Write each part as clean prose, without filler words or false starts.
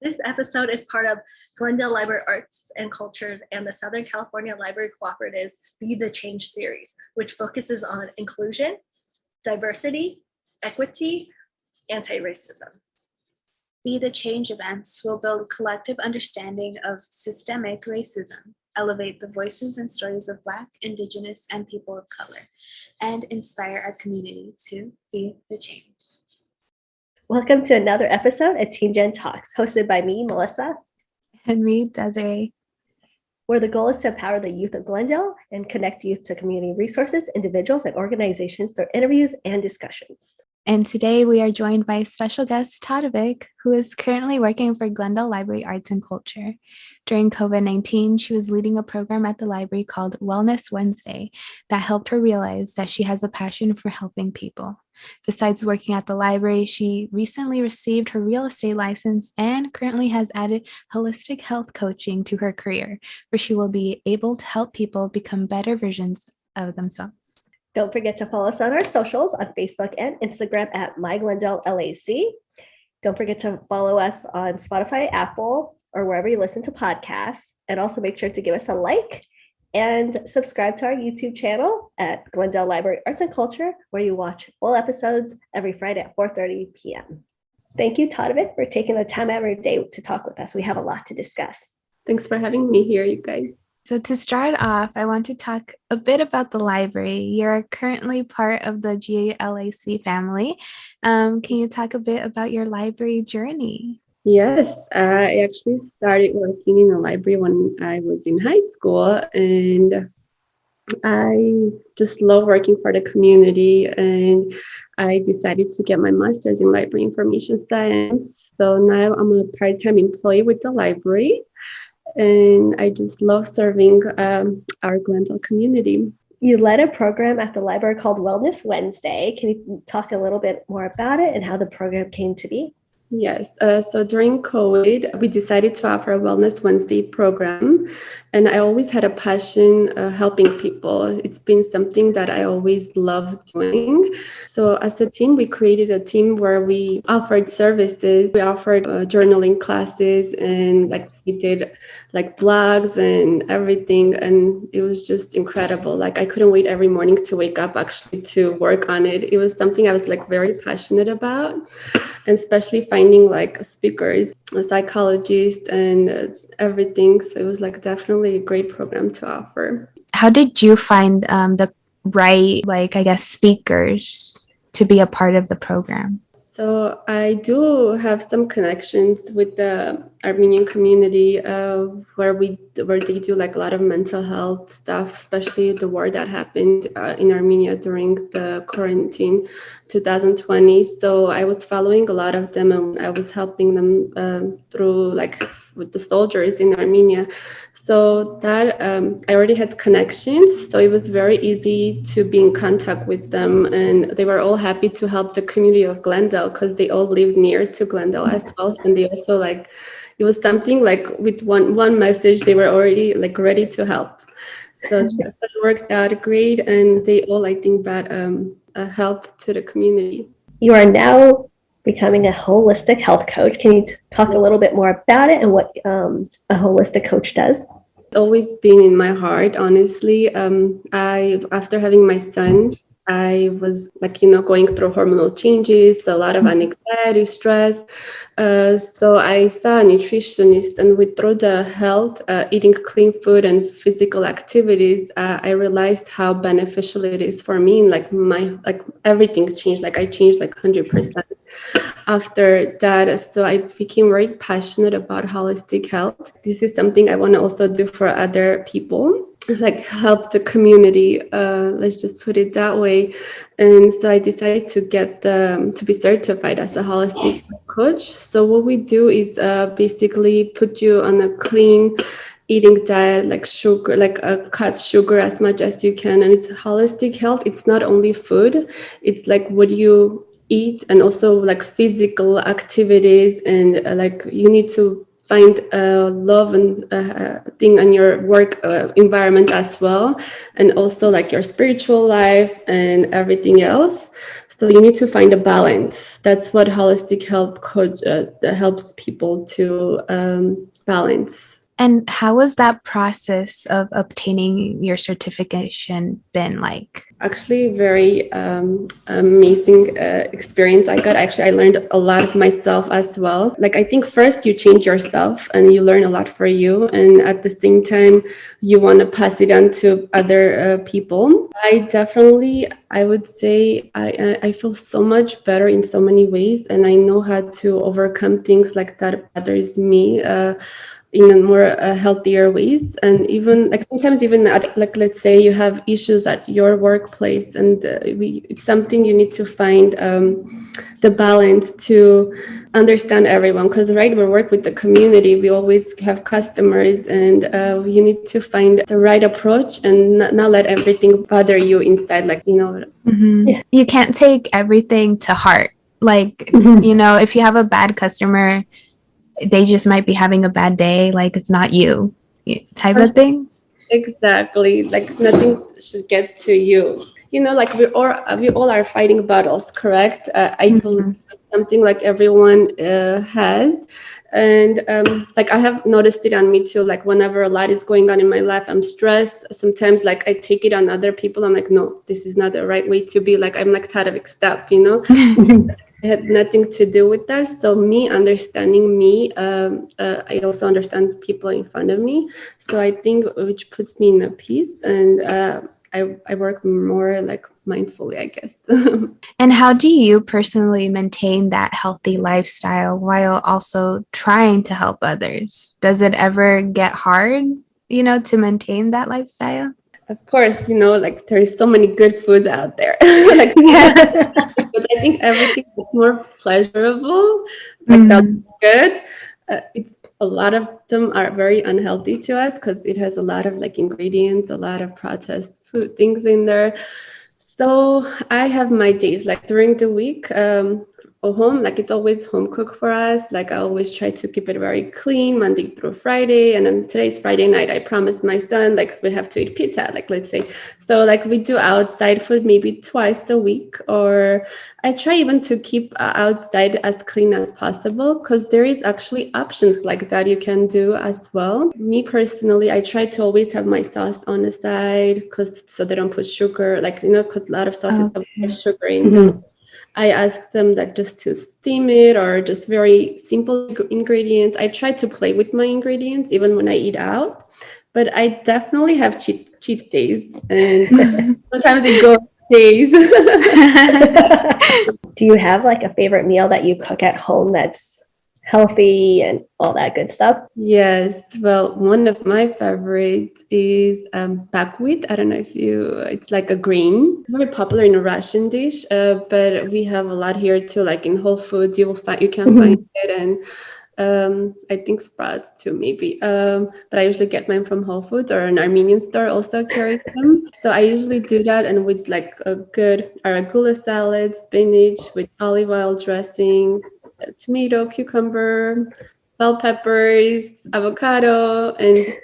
This episode is part of Glendale Library Arts and Cultures and the Southern California Library Cooperative's Be the Change series, which focuses on inclusion, diversity, equity, anti-racism. Be the Change events will build collective understanding of systemic racism, elevate the voices and stories of Black, Indigenous, and people of color, and inspire our community to be the change. Welcome to another episode of G.E.N Talks, hosted by me, Melissa. And me, Desiree. Where the goal is to empower the youth of Glendale and connect youth to community resources, individuals, and organizations through interviews and discussions. And today we are joined by special guest Tatevik, who is currently working for Glendale Library Arts and Culture. During COVID-19, she was leading a program at the library called Wellness Wednesday that helped her realize that she has a passion for helping people. Besides working at the library, she recently received her real estate license and currently has added holistic health coaching to her career, where she will be able to help people become better versions of themselves. Don't forget to follow us on our socials on Facebook and Instagram at MyGlendaleLAC. Don't forget to follow us on Spotify, Apple, or wherever you listen to podcasts. And also make sure to give us a like and subscribe to our YouTube channel at Glendale Library Arts and Culture, where you watch full episodes every Friday at 4:30 p.m. Thank you, Tatevik, for taking the time out of your day to talk with us. We have a lot to discuss. Thanks for having me here, you guys. So to start off, I want to talk a bit about the library. You're currently part of the GLAC family. Can you talk a bit about your library journey? Yes, I actually started working in a library when I was in high school, and I just love working for the community, and I decided to get my master's in library information science. So now I'm a part-time employee with the library. And I just love serving our Glendale community. You led a program at the library called Wellness Wednesday. Can you talk a little bit more about it and how the program came to be? Yes. So during COVID, we decided to offer a Wellness Wednesday program. And I always had a passion helping people. It's been something that I always loved doing. So as a team, we created a team where we offered services. We offered journaling classes, and we did blogs and everything. And it was just incredible. I couldn't wait every morning to wake up actually to work on it. It was something I was very passionate about. And especially finding speakers, psychologists, and everything. So it was definitely a great program to offer. How did you find the right, speakers to be a part of the program? So I do have some connections with the Armenian community where they do a lot of mental health stuff, especially the war that happened in Armenia during the quarantine 2020. So I was following a lot of them, and I was helping them through with the soldiers in Armenia. So that I already had connections, so it was very easy to be in contact with them, and they were all happy to help the community of Glendale because they all lived near to Glendale as well, and they also it was something with one message they were already ready to help. So that worked out great, and they all I think brought a help to the community. You are now becoming a holistic health coach. Can you talk a little bit more about it and what a holistic coach does? It's always been in my heart, honestly. After having my son, I was going through hormonal changes, a lot of anxiety, stress. So I saw a nutritionist, and through the health, eating clean food and physical activities, I realized how beneficial it is for me. My everything changed. I changed 100% after that. So I became very passionate about holistic health. This is something I want to also do for other people. Help the community, let's just put it that way. And so I decided to be certified as a holistic coach. So what we do is basically put you on a clean eating diet, sugar, cut sugar as much as you can. And it's holistic health. It's not only food, it's what you eat, and also physical activities, and you need to find love and thing on your work environment as well, and also your spiritual life and everything else. So you need to find a balance. That's what holistic help coach that helps people to balance. And how was that process of obtaining your certification been like? Actually, very amazing experience I got. Actually, I learned a lot of myself as well. Like, I think first you change yourself and you learn a lot for you. And at the same time, you want to pass it on to other people. I would say I feel so much better in so many ways. And I know how to overcome things like that bothers me. In a more healthier ways, and even like sometimes even at, like, let's say you have issues at your workplace, and it's something you need to find the balance to understand everyone, because right, we work with the community, we always have customers, and you need to find the right approach and not let everything bother you inside, like, you know. Yeah. You can't take everything to heart, like, you know, if you have a bad customer, they just might be having a bad day, like it's not you, type of thing. Exactly, like nothing should get to you, you know, like we all are fighting battles, correct? I believe that's something like everyone has, and like I have noticed it on me too, like whenever a lot is going on in my life, I'm stressed sometimes, like I take it on other people, I'm like, no, this is not the right way to be, like I'm like Tatevik, stop, you know. It had nothing to do with that. So me understanding me, I also understand people in front of me. So I think which puts me in a peace, and I work more like mindfully, I guess. And how do you personally maintain that healthy lifestyle while also trying to help others? Does it ever get hard, you know, to maintain that lifestyle? Of course, you know, like there's so many good foods out there. Like, but I think everything is more pleasurable. Like that's good. It's a lot of them are very unhealthy to us because it has a lot of like ingredients, a lot of processed food things in there. So I have my days like during the week. Home, like it's always home cooked for us. Like I always try to keep it very clean Monday through Friday, and then today's Friday night. I promised my son like we have to eat pizza, like let's say. So like we do outside food maybe twice a week, or I try even to keep outside as clean as possible, because there is actually options like that you can do as well. Me personally, I try to always have my sauce on the side, because so they don't put sugar, like, you know, because a lot of sauces have sugar in them. I ask them that just to steam it, or just very simple ingredients. I try to play with my ingredients even when I eat out, but I definitely have cheat days, and sometimes it goes days. Do you have like a favorite meal that you cook at home that's healthy and all that good stuff? Yes, well, one of my favorites is buckwheat. I don't know if it's like a grain. It's very popular in a Russian dish, but we have a lot here too. Like in Whole Foods, you can find it, and I think Sprouts too, maybe. But I usually get mine from Whole Foods, or an Armenian store also carries them. So I usually do that, and with like a good arugula salad, spinach with olive oil dressing, tomato, cucumber, bell peppers, avocado, and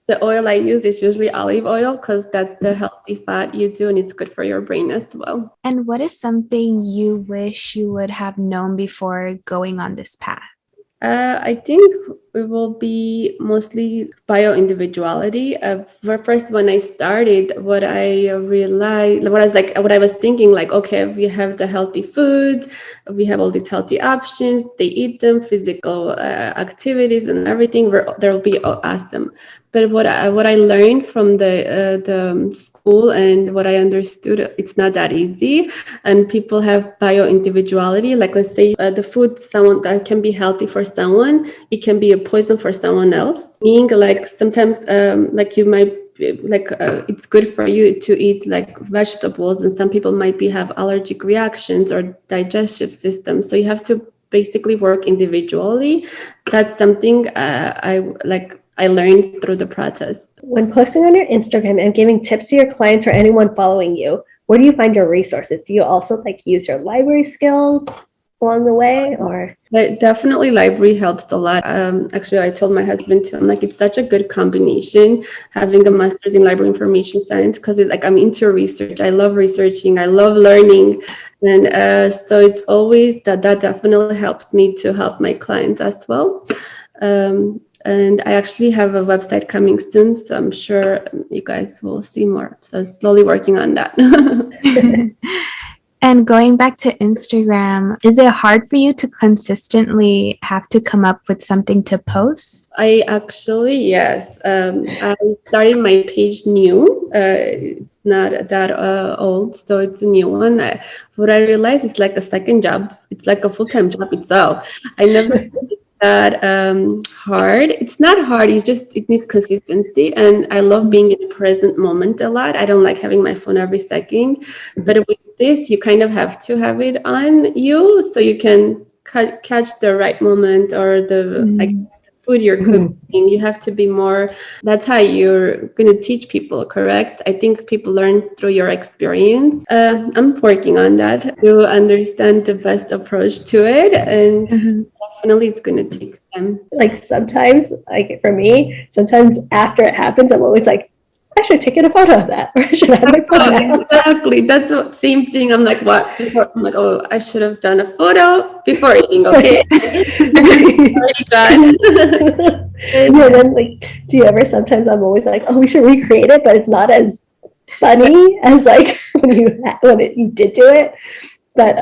the oil I use is usually olive oil, because that's the healthy fat you do, and it's good for your brain as well. And what is something you wish you would have known before going on this path? I think it will be mostly bio-individuality. First, when I started, what I realized, what I was thinking, like, okay, we have the healthy food, we have all these healthy options, they eat them, physical activities and everything, there will be awesome. But what I learned from the school, and what I understood, it's not that easy. And people have bio-individuality. Like, let's say the food someone that can be healthy for someone, it can be a poison for someone else. Meaning, like sometimes, like you might it's good for you to eat like vegetables, and some people might have allergic reactions or digestive system. So you have to basically work individually. That's something I learned through the process. When posting on your Instagram and giving tips to your clients or anyone following you, where do you find your resources? Do you also like use your library skills? along the way, or? Definitely library helps a lot. Actually, I told my husband too, I'm like, it's such a good combination having a master's in library information science, because I'm into research. I love researching. I love learning. And so it's always that definitely helps me to help my clients as well. And I actually have a website coming soon, so I'm sure you guys will see more. So slowly working on that. And going back to Instagram, is it hard for you to consistently have to come up with something to post? I actually, yes. I started my page new. It's not that old, so it's a new one. What I realized is like a second job. It's like a full-time job itself. I never that hard. It's not hard. It needs consistency, and I love being in the present moment a lot. I don't like having my phone every second, but with this, you kind of have to have it on you so you can catch the right moment or the food you're cooking. You have to be more. That's how you're going to teach people, correct? I think people learn through your experience. I'm working on that to understand the best approach to it, and definitely it's going to take time. Like sometimes, like for me, sometimes after it happens, I'm always like, I should have taken a photo of that, or I should have my phone out. Exactly. That's the same thing. I'm like, what? Before, I'm like, oh, I should have done a photo before eating. Okay, already done. Yeah, then like, do you ever sometimes I'm always like, oh, we should recreate it, but it's not as funny as like you did do it. But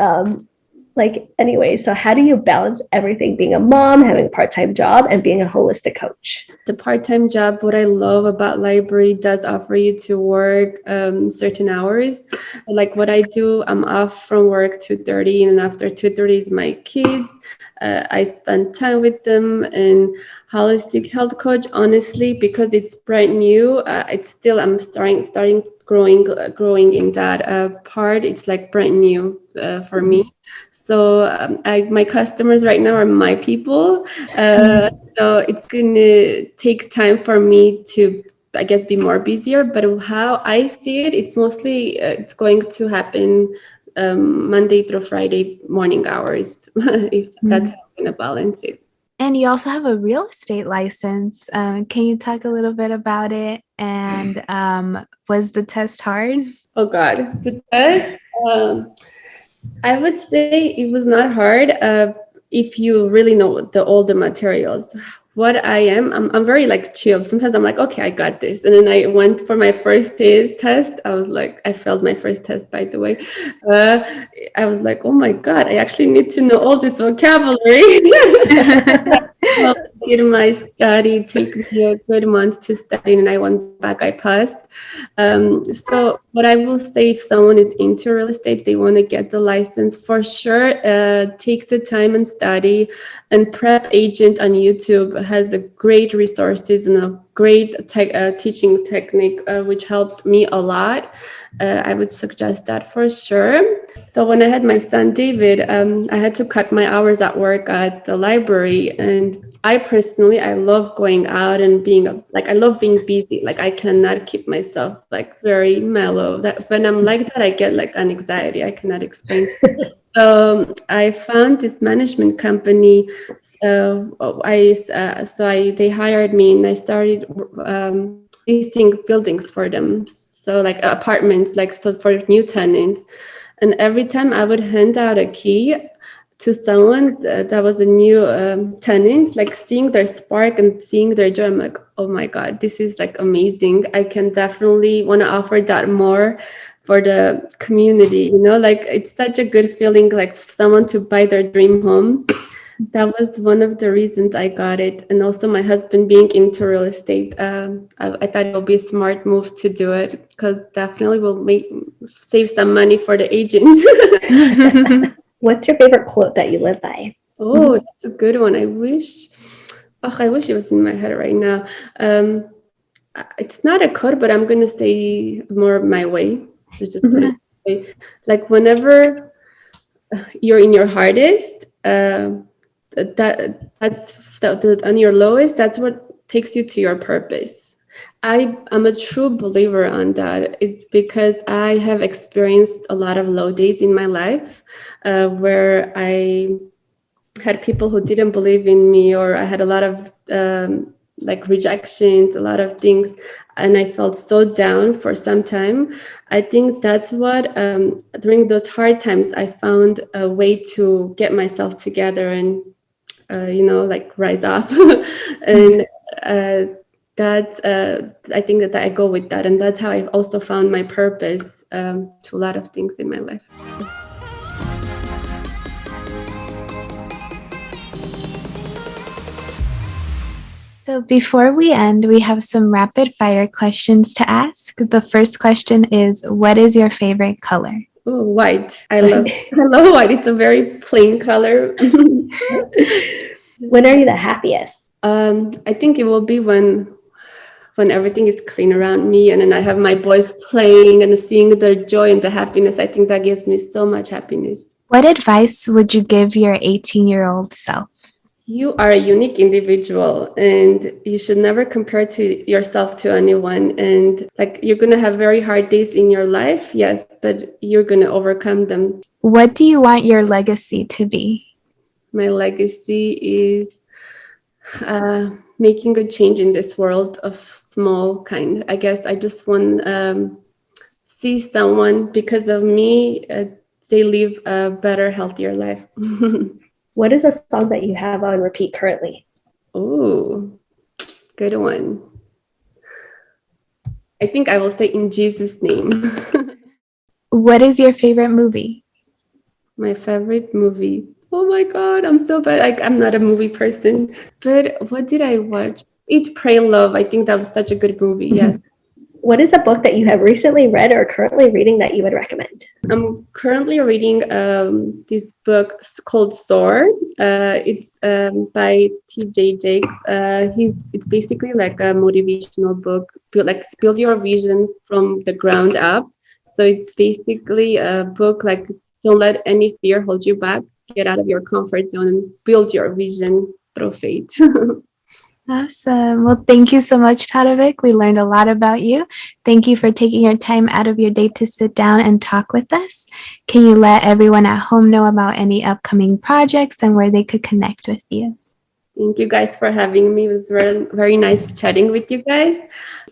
like anyway, so how do you balance everything, being a mom, having a part-time job, and being a holistic coach? The part-time job, what I love about library, does offer you to work certain hours. Like what I do, I'm off from work 2:30, and after 2:30 is my kids. I spend time with them. And holistic health coach, honestly, because it's brand new, it's still, I'm starting growing in that part. It's like brand new for me. So my customers right now are my people. So it's going to take time for me to, I guess, be more busier. But how I see it, it's mostly it's going to happen Monday through Friday morning hours, if that's how I'm going to balance it. And you also have a real estate license. Can you talk a little bit about it? And was the test hard? Oh God, the test. I would say it was not hard if you really know all the materials. What I'm very like chill. Sometimes I'm like, okay, I got this. And then I went for my first test. I was like, I failed my first test, by the way. I was like, oh my God, I actually need to know all this vocabulary. Well, did my study take me a good month to study, and I went back, I passed. So what I will say, if someone is into real estate, they want to get the license, for sure, take the time and study. And Prep Agent on YouTube has a great resources and a great teaching technique, which helped me a lot. I would suggest that for sure. So when I had my son David, I had to cut my hours at work at the library. And I personally, I love going out and I love being busy. Like I cannot keep myself like very mellow. That when I'm like that, I get like an anxiety. I cannot explain. So I found this management company. They hired me, and I started leasing buildings for them. So like apartments, for new tenants. And every time I would hand out a key to someone that was a new tenant, like seeing their spark and seeing their joy, I'm like, oh my God, this is like amazing. I can definitely want to offer that more for the community, like it's such a good feeling, like someone to buy their dream home. That was one of the reasons I got it. And also my husband being into real estate, I thought it would be a smart move to do it, because definitely will save some money for the agent. What's your favorite quote that you live by? Oh, that's a good one. I wish it was in my head right now. It's not a quote, but I'm going to say more my way. Just put it away. Like whenever you're in your hardest, that's on your lowest, that's what takes you to your purpose. I'm a true believer on that. It's because I have experienced a lot of low days in my life where I had people who didn't believe in me, or I had a lot of like rejections, a lot of things, and I felt so down for some time. I think that's what during those hard times I found a way to get myself together and like rise up. And I think that I go with that, and that's how I've also found my purpose to a lot of things in my life. So before we end, we have some rapid fire questions to ask. The first question is, what is your favorite color? Oh, white. I love white. It's a very plain color. When are you the happiest? I think it will be when everything is clean around me, and then I have my boys playing and seeing their joy and the happiness. I think that gives me so much happiness. What advice would you give your 18-year-old self? You are a unique individual, and you should never compare to yourself to anyone. And like, you're going to have very hard days in your life, yes, but you're going to overcome them. What do you want your legacy to be? My legacy is making a change in this world of small kind. I guess I just want see someone, because of me, they live a better, healthier life. What is a song that you have on repeat currently? Oh, good one. I think I will say In Jesus' Name. What is your favorite movie? My favorite movie. Oh my God, I'm so bad. Like, I'm not a movie person. But what did I watch? Eat, Pray, Love. I think that was such a good movie. Yes. What is a book that you have recently read or currently reading that you would recommend? I'm currently reading this book called Soar. It's by TGT. It's basically like a motivational book, build your vision from the ground up. So it's basically a book like, don't let any fear hold you back. Get out of your comfort zone and build your vision through faith. Awesome. Well, thank you so much, Tatevik. We learned a lot about you. Thank you for taking your time out of your day to sit down and talk with us. Can you let everyone at home know about any upcoming projects and where they could connect with you? Thank you guys for having me. It was very, very nice chatting with you guys.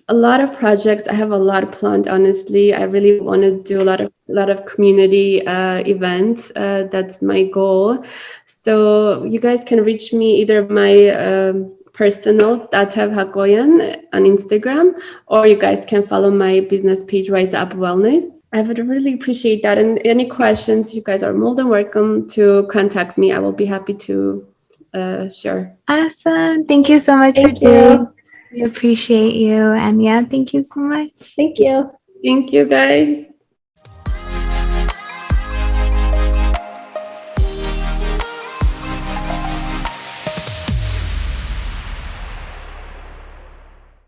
A lot of projects. I have a lot planned, honestly. I really want to do a lot of community events. That's my goal. So you guys can reach me either my personal Tatevik Hakoyan on Instagram, or you guys can follow my business page, Rise Up Wellness. I would really appreciate that. And any questions, you guys are more than welcome to contact me. I will be happy to share. Awesome. Thank you so much for doing. We appreciate you. And yeah, thank you so much. Thank you. Thank you, guys.